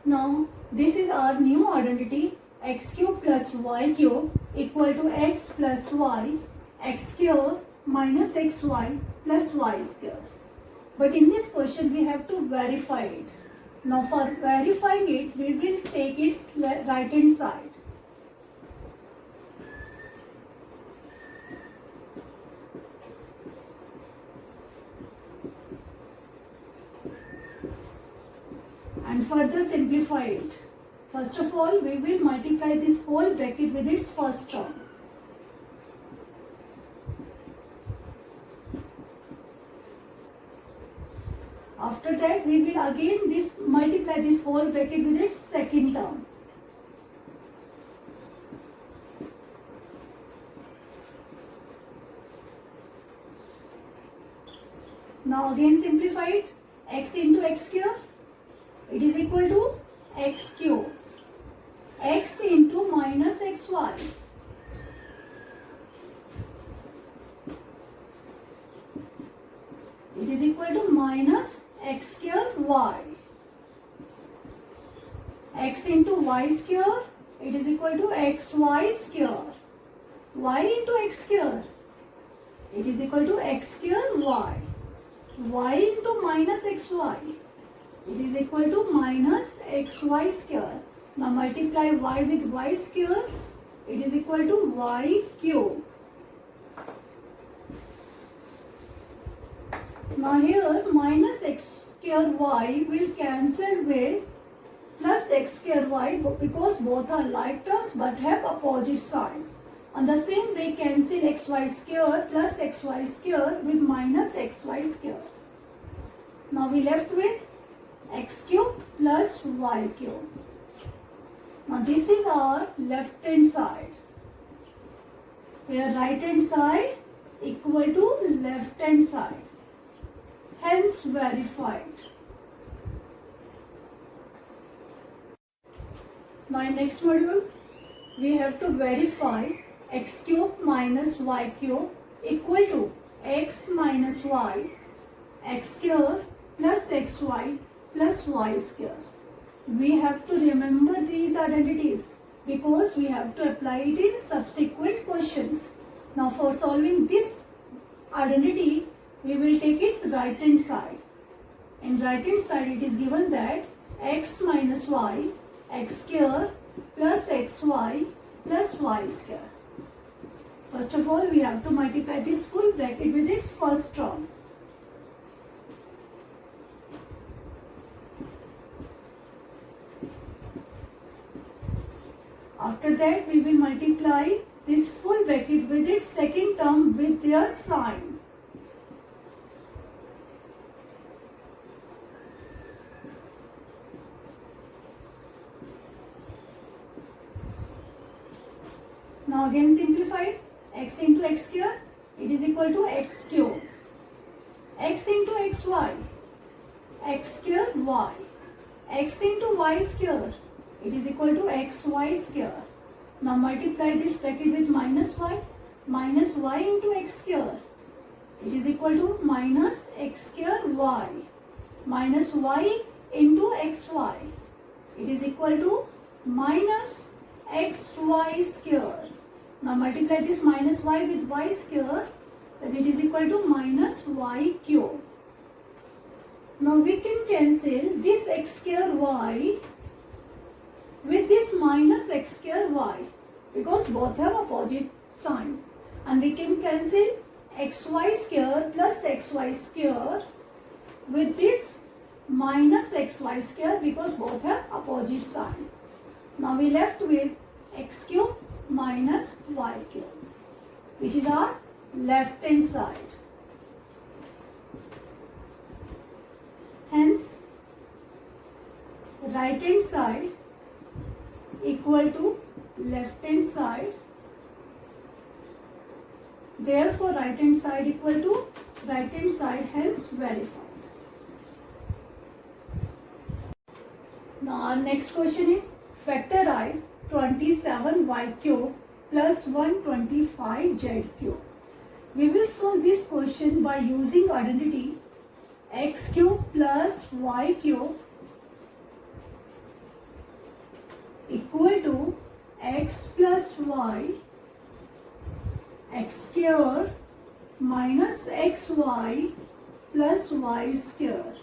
Now this is our new identity, x cube plus y cube equal to x plus y, x square minus xy plus y square. But in this question we have to verify it. Now for verifying it, we will take its right hand side. And further simplify it. First of all, we will multiply this whole bracket with its first term. After that, we will again multiply this whole bracket with its second term. Now again simplify it. X into x square, it is equal to x cube. X into minus xy, it is equal to minus x square y. X into y square, it is equal to xy square. Y into x square, it is equal to x square y. Y into minus xy, it is equal to minus xy square. Now multiply y with y square, it is equal to y cube. Now here minus x square y will cancel with plus x square y because both are like terms but have opposite sign. On the same way, cancel xy square plus xy square with minus xy square. Now we left with x cube plus y cube. Now this is our left hand side. Here right hand side equal to left hand side. Hence verified. Now in next module, we have to verify x cube minus y cube equal to x minus y, x square plus xy plus y square. We have to remember these identities because we have to apply it in subsequent questions. Now for solving this identity, we will take its right hand side. In right hand side, it is given that x minus y, x square plus xy plus y square. First of all, we have to multiply this full bracket with its first term. After that, we will multiply this full bracket with its second term with their sign. Now again simplify x into x square, it is equal to x cube. X into xy, x square y. X into y square, it is equal to xy square. Now multiply this bracket with minus y into x square, it is equal to minus x square y. Minus y into xy, it is equal to minus xy square. Now multiply this minus y with y square, then it is equal to minus y cube. Now we can cancel this x square y with this minus x square y because both have opposite sign. And we can cancel xy square plus xy square with this minus xy square because both have opposite sign. Now we left with x cube minus y cube, which is our left hand side. Hence, right hand side equal to left hand side. Therefore, right hand side equal to right hand side, hence verified. Now our next question is factorize 27y cube plus 125z cube. We will solve this question by using identity x cube plus y cube plus y x square minus xy plus y square.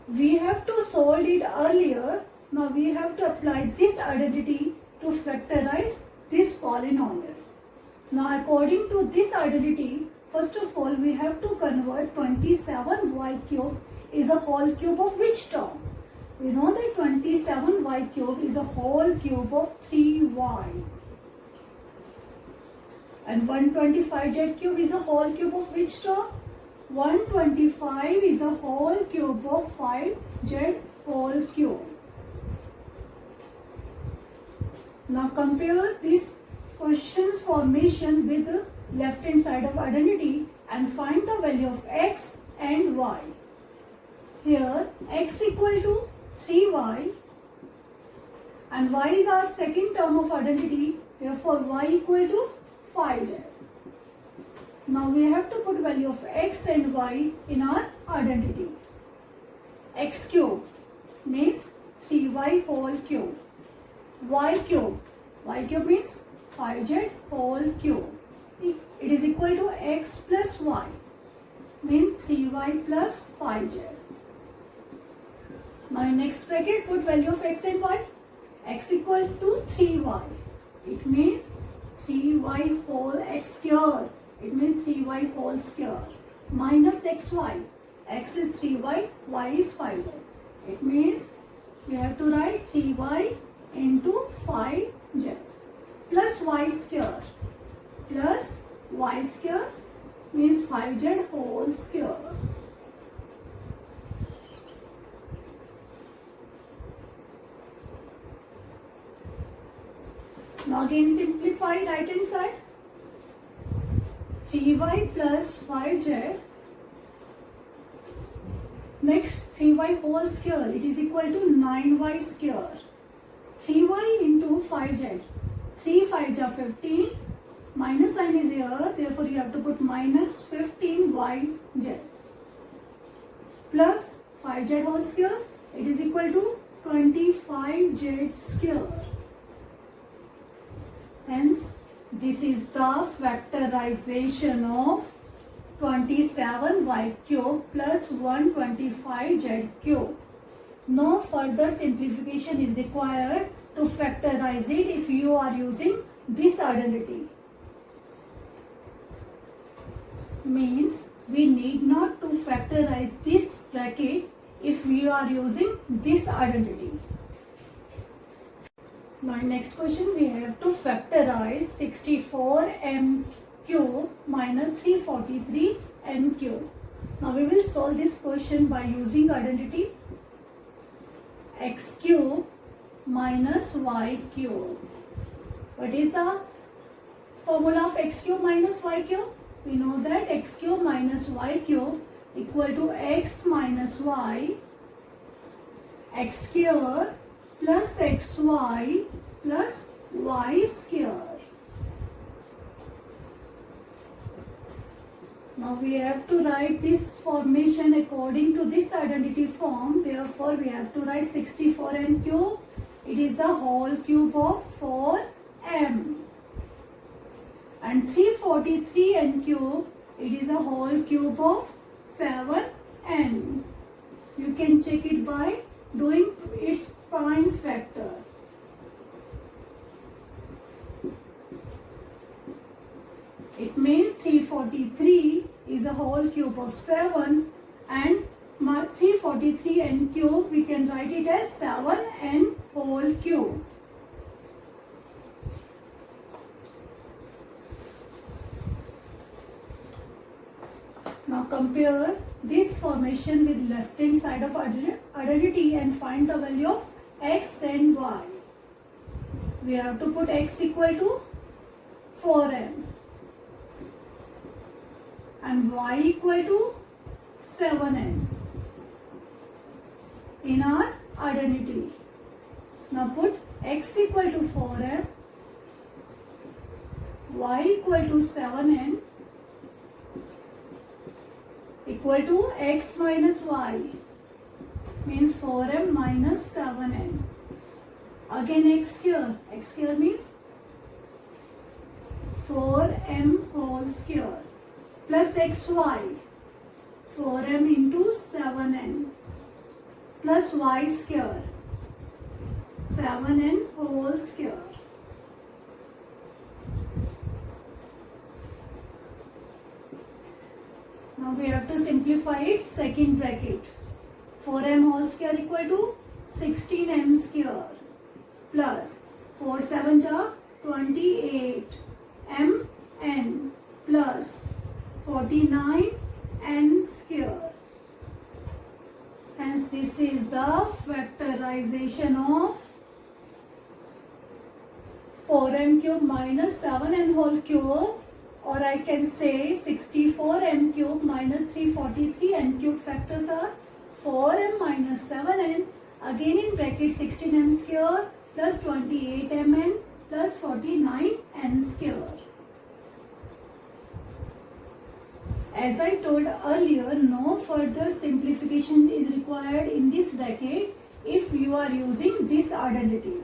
We have to solve it earlier. Now we have to apply this identity to factorize this polynomial. Now according to this identity, first of all we have to convert 27y cube is a whole cube of which term? We know that 27y cube is a whole cube of 3y. And 125z cube is a whole cube of which term? 125 is a whole cube of 5z whole cube. Now compare this question's formation with the left hand side of identity and find the value of x and y. Here x equal to 3y and y is our second term of identity, therefore y equal to 5z. Now we have to put value of x and y in our identity. X cube means 3y whole cube. Y cube means 5z whole cube. It is equal to x plus y means 3y plus 5z. Now in next bracket put value of x and y. X equal to 3y. It means 3y whole x square. It means 3y whole square minus xy. X is 3y, y is 5y. It means we have to write 3y into 5z plus y square means 5z whole square. Now again simplify right hand side. 3y plus 5z. Next 3y whole square, it is equal to 9y square. 3y into 5z. 3 5s are 15. Minus sign is here, therefore you have to put minus 15yz. Plus 5z whole square, it is equal to 25z square. Hence, this is the factorization of 27y cube plus 125z cube. No further simplification is required to factorize it if you are using this identity. Means we need not to factorize this bracket if we are using this identity. Now next question we have to factorize 64m cube minus 343n cube. Now we will solve this question by using identity x cube minus y cube. What is the formula of x cube minus y cube? We know that x cube minus y cube equal to x minus y x square plus xy plus y square. Now we have to write this formation according to this identity form. Therefore we have to write 64m cube. It is the whole cube of 4m. And 343n cube, it is a whole cube of 7n. You can check it by doing its prime factor. It means 343 is a whole cube of 7 and 343n cube we can write it as 7n whole cube. Now compare this formation with left hand side of identity and find the value of x and y. We have to put x equal to 4m and y equal to 7n in our identity. Now put x equal to 4m, y equal to 7n equal to x minus y means 4m minus 7n. Again x square means 4m whole square plus xy 4m into 7n plus y square 7n whole square. Now we have to simplify it. Second bracket 4m whole square equal to 16m square plus 4 7 are 28 mn plus 49 n square. Hence this is the factorization of 4m cube minus 7n whole cube, or I can say 64m cube minus 343 n cube. Factors are 4m minus 7n, again in bracket 16m square plus 28mn plus 49n square. As I told earlier, no further simplification is required in this bracket if you are using this identity.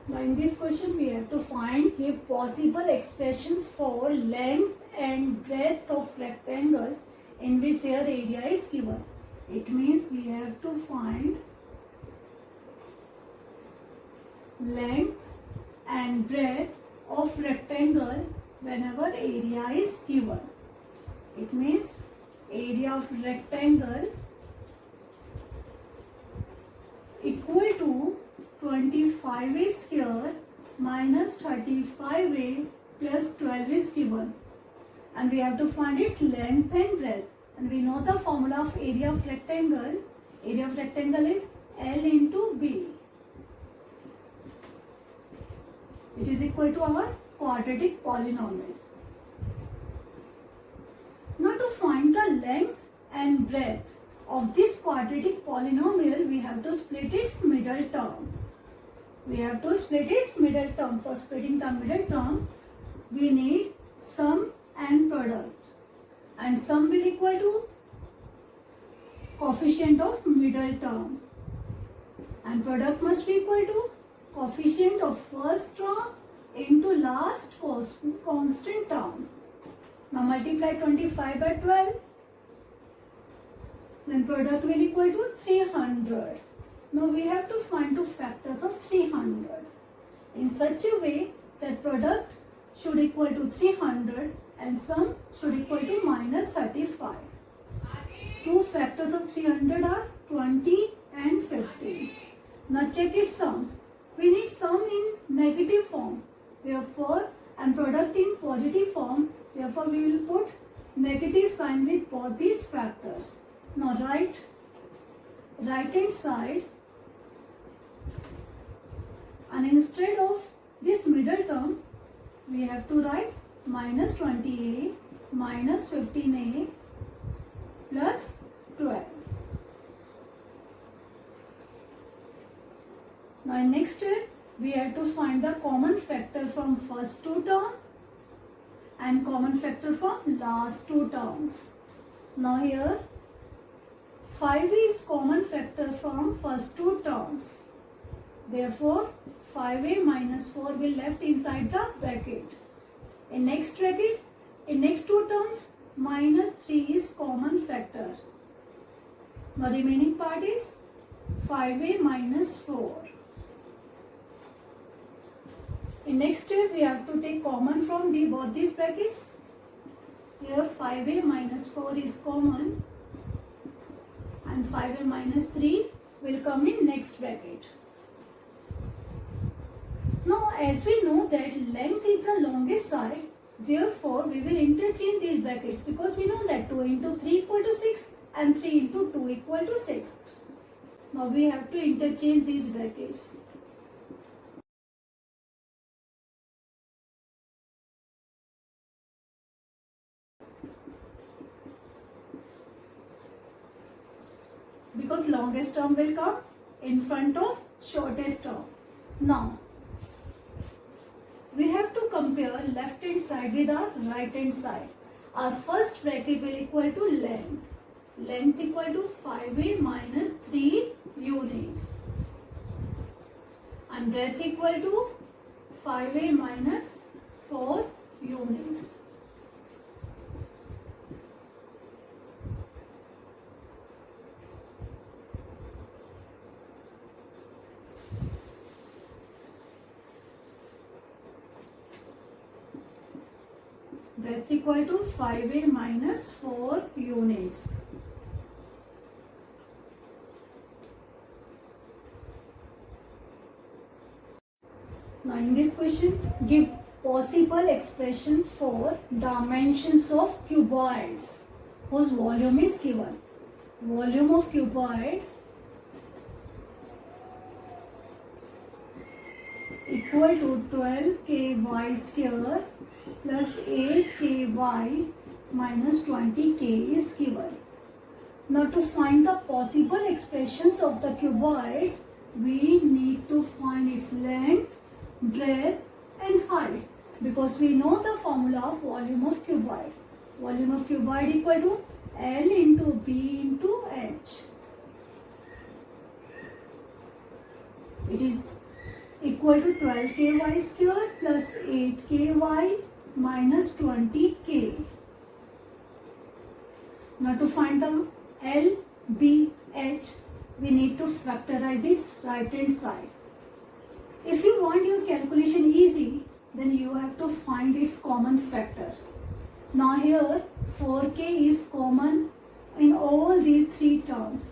Now in this question we have to find the possible expressions for length and breadth of rectangle in which their area is given. It means we have to find length and breadth of rectangle whenever area is given. It means area of rectangle equal to 25a square minus 35a plus 12 is given, and we have to find its length and breadth. And we know the formula of area of rectangle. Area of rectangle is L into B, which is equal to our quadratic polynomial. Now to find the length and breadth of this quadratic polynomial, we have to split its middle term. We have to split its middle term. For splitting the middle term, we need sum and product. And sum will equal to coefficient of middle term. And product must be equal to coefficient of first term into last constant term. Now multiply 25 by 12. Then product will equal to 300. Now we have to find two factors of 300 in such a way that product should equal to 300 and sum should equal to minus 35. Two factors of 300 are 20 and 15. Now check its sum. We need sum in negative form. Therefore, and product in positive form. Therefore, we will put negative sign with both these factors. Now right hand side, and instead of this middle term, we have to write minus 20a minus 15a plus 12. Now in next step, we have to find the common factor from first two terms and common factor from last two terms. Now here 5 is common factor from first two terms. Therefore 5a minus 4 will left inside the bracket. In next bracket, in next two terms, minus 3 is common factor. The remaining part is 5a minus 4. In next step, we have to take common from both these brackets. Here 5a minus 4 is common and 5a minus 3 will come in next bracket. Now as we know that length is the longest side, therefore we will interchange these brackets because we know that 2 into 3 equal to 6 and 3 into 2 equal to 6. Now we have to interchange these brackets. Because longest term will come in front of shortest term. Now we have to compare left hand side with our right hand side. Our first bracket will equal to length. Length equal to 5a minus 3 unit. and breadth equal to 5a minus 4 units. Breadth equal to 5a minus 4 units. Now in this question, give possible expressions for dimensions of cuboids whose volume is given. Volume of cuboid equal to 12ky square plus 8ky minus 20k is given. Now to find the possible expressions of the cuboids, we need to find its length, breadth and height, because we know the formula of volume of cuboid. Volume of cuboid equal to L into B into H. It is equal to 12ky square plus 8ky minus 20k. Now to find the L, B, H, we need to factorize its right hand side. If you want your calculation easy, then you have to find its common factor. Now here 4k is common in all these three terms.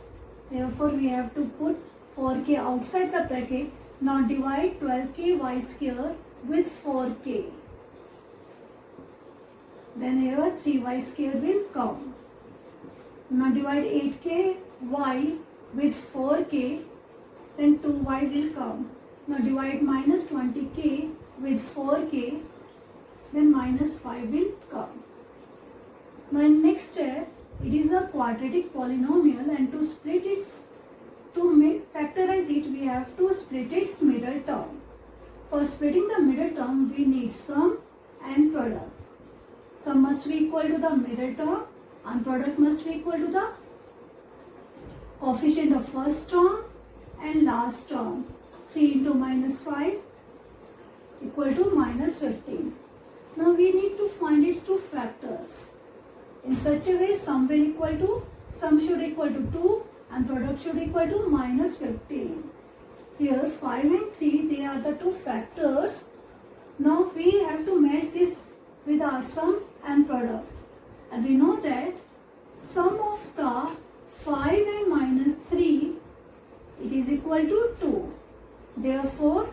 Therefore we have to put 4k outside the bracket. Now divide 12ky square with 4k. Then here 3y square will come. Now divide 8ky with 4k, then 2y will come. Now divide minus 20k with 4k, then minus 5 will come. Now in next step, it is a quadratic polynomial, and to factorize it, we have to split its middle term. For splitting the middle term, we need sum and product. Sum must be equal to the middle term and product must be equal to the coefficient of first term and last term. 3 into minus 5 equal to minus 15. Now we need to find its two factors. In such a way, sum should equal to 2 and product should equal to minus 15. Here 5 and 3, they are the two factors. Now we have to match this with our sum and product. And we know that sum of the 5 and minus 3, it is equal to 2. Therefore,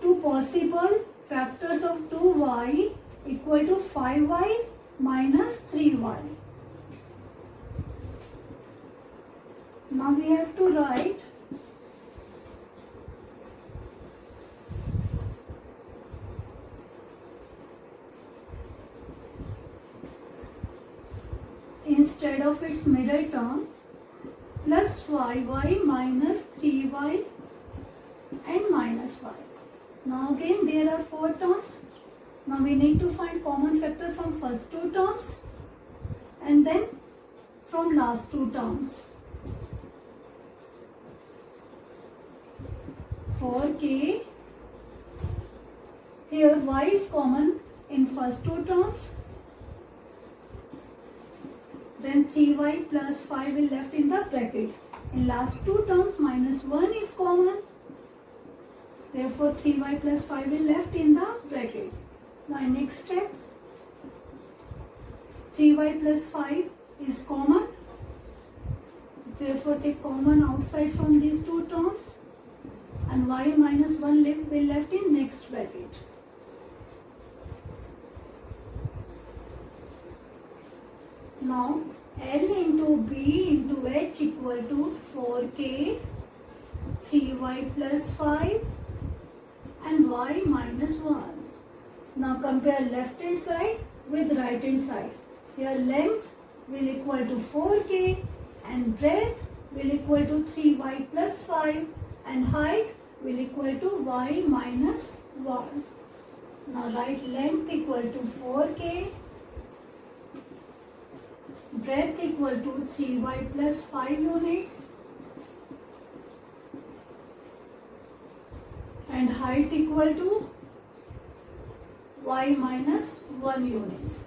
two possible factors of 2y equal to 5y minus 3y. Now we have to write instead of its middle term plus 5y minus 3y and minus 5. Now again there are 4 terms. Now we need to find common factor from first 2 terms and then from last 2 terms. 4k, here y is common in first 2 terms, then 3y plus 5 will left in the bracket. In last 2 terms minus 1 is common, therefore 3y plus 5 will left in the bracket. Now next step, 3y plus 5 is common, therefore take common outside from these 2 terms, and y minus 1 will left in next bracket. Now L into B into H equal to 4k, 3y plus 5 and y minus 1. Now compare left hand side with right hand side. Here length will equal to 4k and breadth will equal to 3y plus 5 and height will equal to y minus 1. Now write length equal to 4k, breadth equal to 3y plus 5 units and height equal to y minus 1 unit.